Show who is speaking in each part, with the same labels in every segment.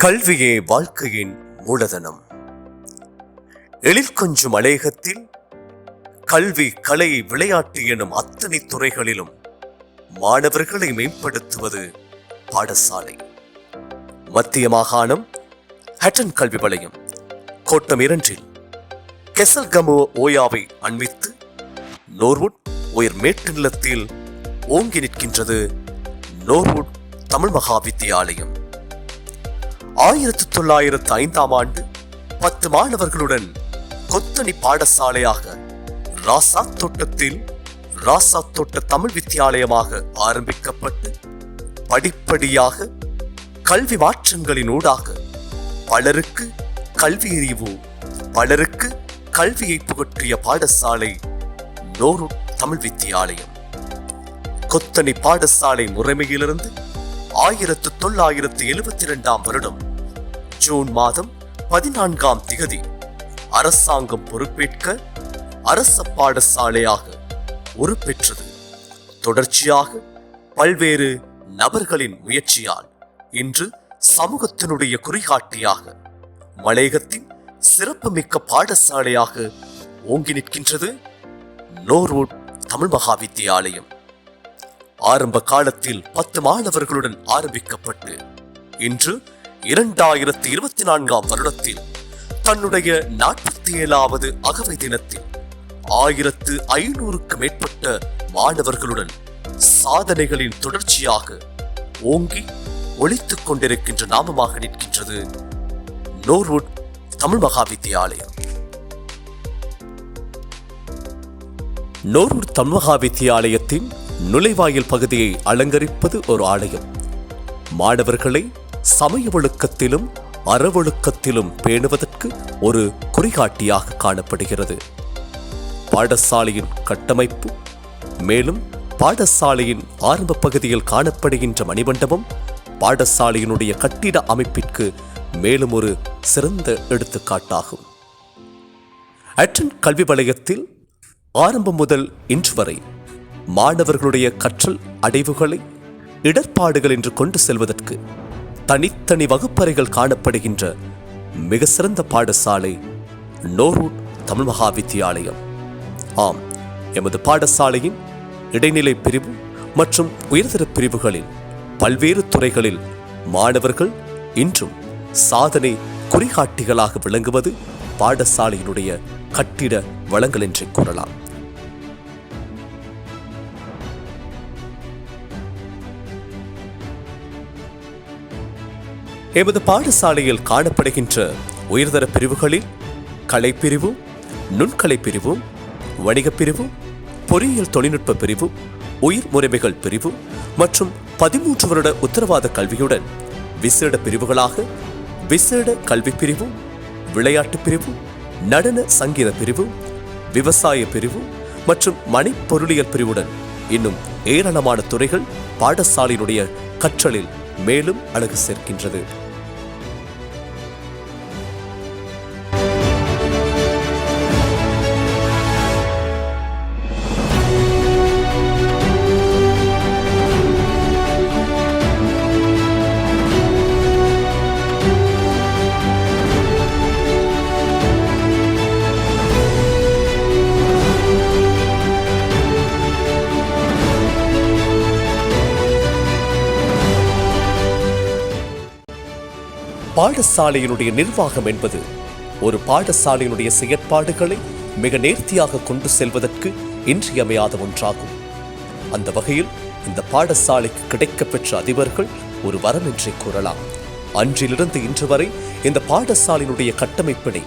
Speaker 1: கல்வியே வாழ்க்கையின் மூலதனம். எழில் கொஞ்சும் மலையகத்தில் கல்வி, கலை, விளையாட்டு எனும் அத்தனை துறைகளிலும் மாணவர்களை மேம்படுத்துவது பாடசாலை. மத்திய மாகாணம் ஹட்டன் கல்வி வலயம் கோட்டம் 2 கெசல்கமோ ஓயாவை அண்மித்து நோர்வுட் உயர் மேட்டு நிலத்தில் ஓங்கி நிற்கின்றது நோர்வுட் தமிழ் மகா வித்தியாலயம். 1905ஆம் ஆண்டு 10 மாணவர்களுடன் கொத்தணி பாடசாலையாக ராசாத் தோட்டத்தில் ராசாத் தோட்ட தமிழ் வித்தியாலயமாக ஆரம்பிக்கப்பட்டு படிப்படியாக கல்வி மாற்றங்களின் ஊடாக பலருக்கு கல்வி அறிவு, பலருக்கு கல்வியை புகற்றிய பாடசாலை நோர்வுட் தமிழ் வித்தியாலயம். கொத்தணி பாடசாலை முறைமையிலிருந்து 1972ஆம் வருடம் ஜூன் மாதம் 14ஆம் திகதி அரசாங்கம் பொறுப்பேற்க அரச பாடசாலையாக உருப்பெற்றது. தொடர்ச்சியாக பல்வேறு நபர்களின் முயற்சியால் இன்று சமூகத்தினுடைய குறிகாட்டியாக மலையகத்தின் சிறப்புமிக்க பாடசாலையாக ஓங்கி நிற்கின்றது நோர்வுட் தமிழ் மகா வித்தியாலயம். ஆரம்ப காலத்தில் 10 மாணவர்களுடன் ஆரம்பிக்கப்பட்டு இன்று 2024ஆம் வருடத்தில் தன்னுடைய 47வது அகவை தினத்தில் 1500க்கும் மேற்பட்ட மாணவர்களுடன் சாதனைகளின் தொடர்ச்சியாக ஓங்கி ஒலித்துக் கொண்டிருக்கின்ற நாமமாக நிற்கின்றது நோர்வுட் தமிழ் மகா வித்தியாலயம். நோர்வுட் தமிழ் மகா வித்தியாலயத்தின் நுழைவாயில் பகுதியை அலங்கரிப்பது ஒரு ஆலயம். மாணவர்களை சமய ஒழுக்கத்திலும் அறவொழுக்கத்திலும் பேணுவதற்கு ஒரு குறிகாட்டியாக காணப்படுகிறது. பாடசாலையின் கட்டமைப்பு, மேலும் பாடசாலையின் ஆரம்ப பகுதியில் காணப்படுகின்ற மணிமண்டபம் பாடசாலையினுடைய கட்டிட அமைப்பிற்கு மேலும் ஒரு சிறந்த எடுத்துக்காட்டாகும். ஹட்டன் கல்வி வலயத்தில் ஆரம்பம் முதல் இன்று வரை மாணவர்களுடைய கற்றல் அடைவுகளை இடர்பாடுகள் என்று கொண்டு செல்வதற்கு தனித்தனி வகுப்பறைகள் காணப்படுகின்ற மிக சிறந்த பாடசாலை நோர்வுட் தமிழ் மகா வித்தியாலயம். ஆம், எமது பாடசாலையின் இடைநிலை பிரிவு மற்றும் உயர்தர பிரிவுகளில் பல்வேறு துறைகளில் மாணவர்கள் இன்றும் சாதனை குறிகாட்டிகளாக விளங்குவது பாடசாலையினுடைய கட்டிட வளங்கள் என்றே கூறலாம். எமது பாடசாலையில் காணப்படுகின்ற உயர்தர பிரிவுகளில் கலைப்பிரிவு, நுண்கலை பிரிவு, வணிகப் பிரிவு, பொறியியல் தொழில்நுட்ப பிரிவு, உயிர் முறைமைகள் பிரிவு மற்றும் 13 வருட உத்தரவாத கல்வியுடன் விசேட பிரிவுகளாக விசேட கல்வி பிரிவு, விளையாட்டு பிரிவு, நடன சங்கீத பிரிவு, விவசாய பிரிவு மற்றும் மணிப்பொருளியல் பிரிவுடன் இன்னும் ஏராளமான துறைகள் பாடசாலையினுடைய கற்றலில் மேலும் அழகு சேர்க்கின்றது. பாடசாலையினுடைய நிர்வாகம் என்பது ஒரு பாடசாலையினுடைய செயற்பாடுகளை மிக நேர்த்தியாக கொண்டு செல்வதற்கு இன்றியமையாத ஒன்றாகும். அந்த வகையில் இந்த பாடசாலைக்கு கிடைக்கப்பெற்ற அதிபர்கள் ஒரு வரம் என்றே கூறலாம். அன்றிலிருந்து இன்று வரை இந்த பாடசாலையினுடைய கட்டமைப்பினை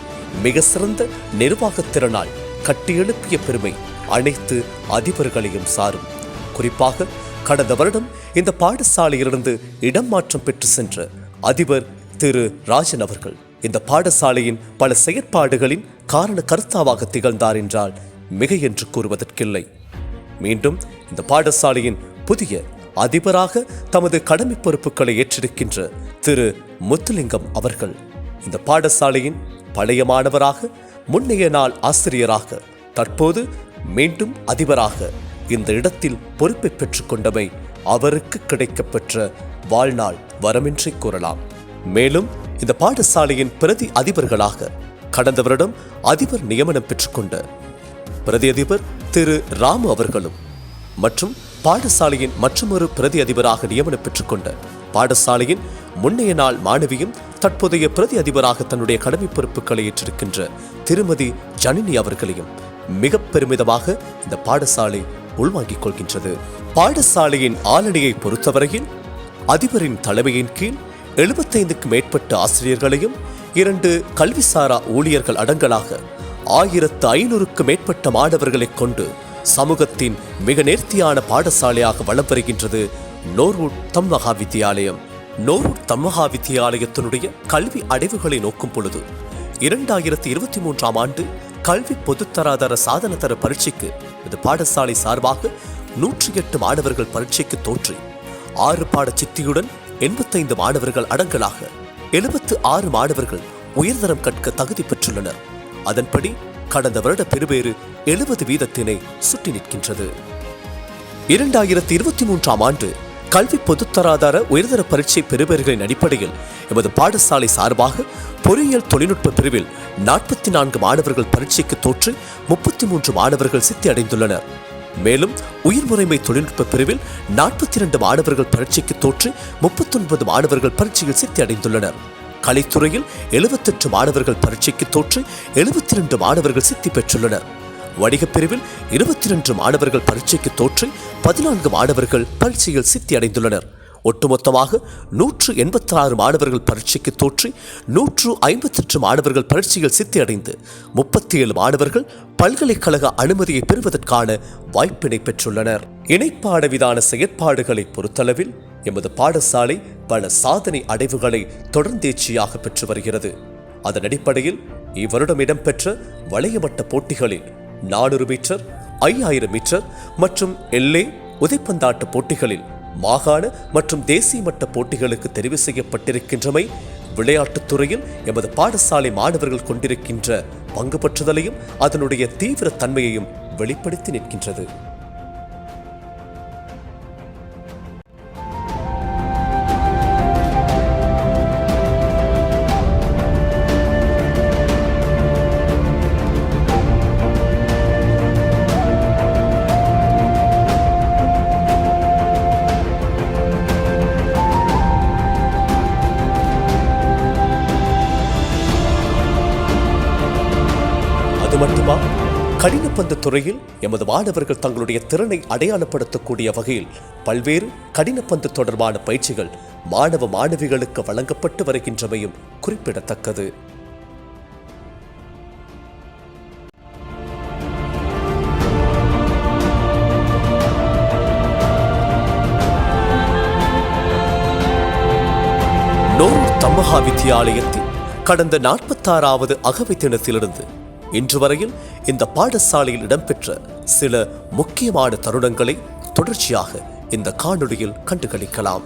Speaker 1: மிக சிறந்த நிர்வாகத்திறனால் கட்டியெழுப்பிய பெருமை அனைத்து அதிபர்களையும் சாரும். குறிப்பாக கடந்த வருடம் இந்த பாடசாலையிலிருந்து இடம் மாற்றம் பெற்று சென்ற அதிபர் திரு ராஜன் அவர்கள் இந்த பாடசாலையின் பல செயற்பாடுகளின் காரண கர்த்தாவாக திகழ்ந்தார் என்றால் மிக என்று கூறுவதற்கில்லை. மீண்டும் இந்த பாடசாலையின் புதிய அதிபராக தமது கடமை பொறுப்புகளை ஏற்றிருக்கின்ற திரு முத்துலிங்கம் அவர்கள் இந்த பாடசாலையின் பழைய மாணவராக, முன்னைய நாள் ஆசிரியராக, தற்போது மீண்டும் அதிபராக இந்த இடத்தில் பொறுப்பை பெற்றுக் கொண்டமை அவருக்கு கிடைக்கப்பெற்ற வாழ்நாள் வரமென்றே கூறலாம். மேலும் இந்த பாடசாலையின் பிரதி அதிபர்களாக கடந்த வருடம் அதிபர் நியமனம் பெற்றுக்கொண்ட பிரதி அதிபர் திரு ராமு அவர்களும் மற்றும் பாடசாலையின் மற்றொரு பிரதி அதிபராக நியமனம் பெற்றுக்கொண்ட பாடசாலையின் முன்னைய நாள் மாணவியும் தற்போதைய பிரதி அதிபராக தன்னுடைய கடமை பொறுப்புகளை ஏற்றிருக்கின்ற திருமதி ஜனனி அவர்களையும் மிக பெருமிதமாக இந்த பாடசாலை உள்வாங்கிக் கொள்கின்றது. பாடசாலையின் ஆளணியை பொறுத்தவரையில் அதிபரின் தலைமையின் கீழ் 75க்கும் மேற்பட்ட ஆசிரியர்களையும் 2 கல்விசாரா ஊழியர்கள் அடங்கலாக 1500க்கும் மேற்பட்ட மாணவர்களை கொண்டு சமூகத்தின் மிக நேர்த்தியான பாடசாலையாக வலம் வருகின்றது நோர்வுட் தம் மகா வித்தியாலயம். நோர்வுட் தம் மகா வித்தியாலயத்தினுடைய கல்வி அடைவுகளை நோக்கும் பொழுது 2023ஆம் ஆண்டு கல்வி பொதுத்தராதர சாதனதர பரீட்சைக்கு இந்த பாடசாலை சார்பாக 108 மாணவர்கள் பரீட்சைக்கு தோற்றி 6 பாடச்சித்தியுடன் 85 மாணவர்கள் அடங்கலாக 76 மாணவர்கள் உயர்தரம் கற்க தகுதி பெற்றுள்ளனர். அதன்படி கடந்த வருட பெறுபேறு 70% சுட்டி நிற்கின்றது. 2023ஆம் ஆண்டு கல்வி பொதுத்தராதார உயர்தர பரீட்சை பெறுபேறுகளின் அடிப்படையில் எமது பாடசாலை சார்பாக பொறியியல் தொழில்நுட்ப பிரிவில் 44 மாணவர்கள் பரீட்சைக்கு தோற்று 33 மாணவர்கள் சித்தி அடைந்துள்ளனர். மேலும் உயர்முறைமை தொழில்நுட்ப பிரிவில் 42 மாணவர்கள் பரீட்சைக்கு தோற்று 39 மாணவர்கள் பரீட்சையில் சித்தி அடைந்துள்ளனர். கலைத்துறையில் 78 மாணவர்கள் பரீட்சைக்கு தோற்று 72 மாணவர்கள் சித்தி பெற்றுள்ளனர். வணிகப் பிரிவில் 22 மாணவர்கள் பரீட்சைக்கு தோற்று 14 மாணவர்கள் பரீட்சையில் சித்தி அடைந்துள்ளனர். ஒட்டுமொத்தமாக 186 மாணவர்கள் பரீட்சைக்கு தோற்றி 158 மாணவர்கள் பரீட்சையில் சித்தி அடைந்து 37 மாணவர்கள் பல்கலைக்கழக அனுமதியை பெறுவதற்கான வாய்ப்பினை பெற்றுள்ளனர். இணைப்பாட விதான செயற்பாடுகளை பொறுத்தளவில் எமது பாடசாலை பல சாதனை அடைவுகளை தொடர்ந்தேச்சியாக பெற்று வருகிறது. அதன் அடிப்படையில் இவ்வருடம் இடம்பெற்ற வளையமட்ட போட்டிகளில் 400 மீட்டர், 5000 மீட்டர் மற்றும் எல்லே உதைப்பந்தாட்ட போட்டிகளில் மாகாண மற்றும் தேசிய மட்ட போட்டிகளுக்கு தெரிவு செய்யப்பட்டிருக்கின்றமை விளையாட்டுத் துறையில் எமது பாடசாலை மாணவர்கள் கொண்டிருக்கின்ற பங்கு பற்றுதலையும் அதனுடைய தீவிர தன்மையையும் வெளிப்படுத்தி நிற்கின்றது. அது மட்டுமா, கடினப்பந்து துறையில் எமது மாணவர்கள் தங்களுடைய திறனை அடையாளப்படுத்தக்கூடிய வகையில் பல்வேறு கடினப்பந்து தொடர்பான பயிற்சிகள் மாணவ மாணவிகளுக்கு வழங்கப்பட்டு வருகின்றமையும் குறிப்பிடத்தக்கது. நோர்வுட் தம் மகா வித்தியாலயத்தில் கடந்த 46வது அகவை தினத்திலிருந்து இன்று வரையில் இந்த பாடசாலையில் இடம்பெற்ற சில முக்கியமான தருணங்களை தொடர்ச்சியாக இந்த காணொளியில் கண்டுகளிக்கலாம்.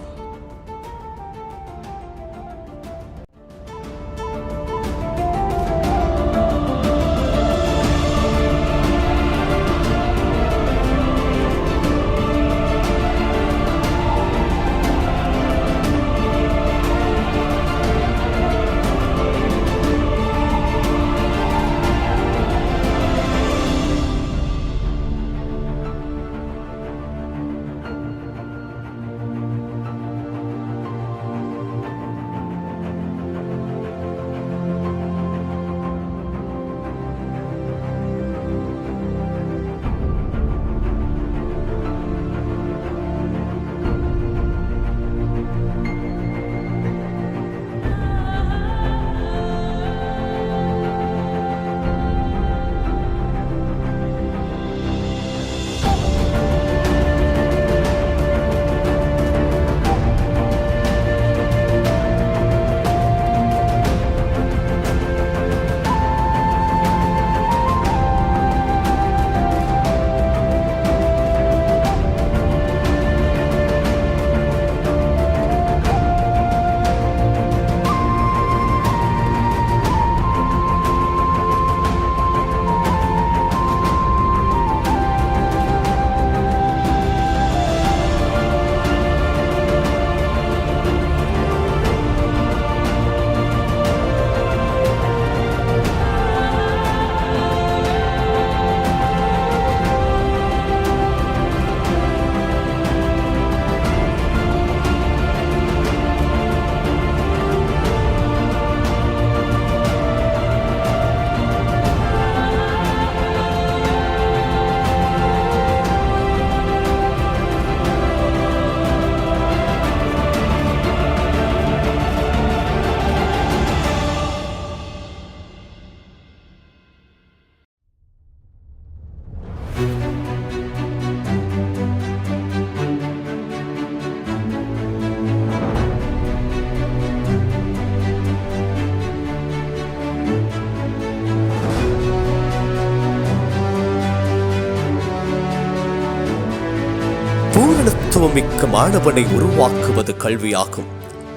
Speaker 1: பூரணத்துவமிக்க மாணவனை உருவாக்குவது கல்வியாகும்.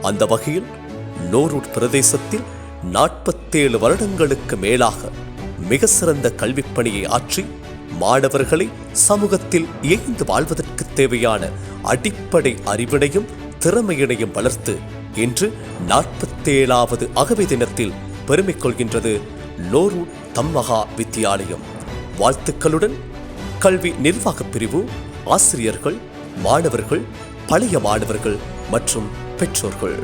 Speaker 1: அந்த வகையில் நோரூட் பிரதேசத்தில் 47 வருடங்களுக்கு மேலாக மிக சிறந்த கல்விப் பணியை ஆற்றி மாணவர்களை சமூகத்தில் இயைந்து வாழ்வதற்கு தேவையான அடிப்படை அறிவினையும் திறமையினையும் வளர்த்து இன்று 47வது அகவை தினத்தில் பெருமை கொள்கின்றது நோரூட் தம்மகா வித்தியாலயம். வாழ்த்துக்களுடன் கல்வி நிர்வாகப் பிரிவு, ஆசிரியர்கள், மாணவர்கள், பழைய மாணவர்கள் மற்றும் பெற்றோர்கள்.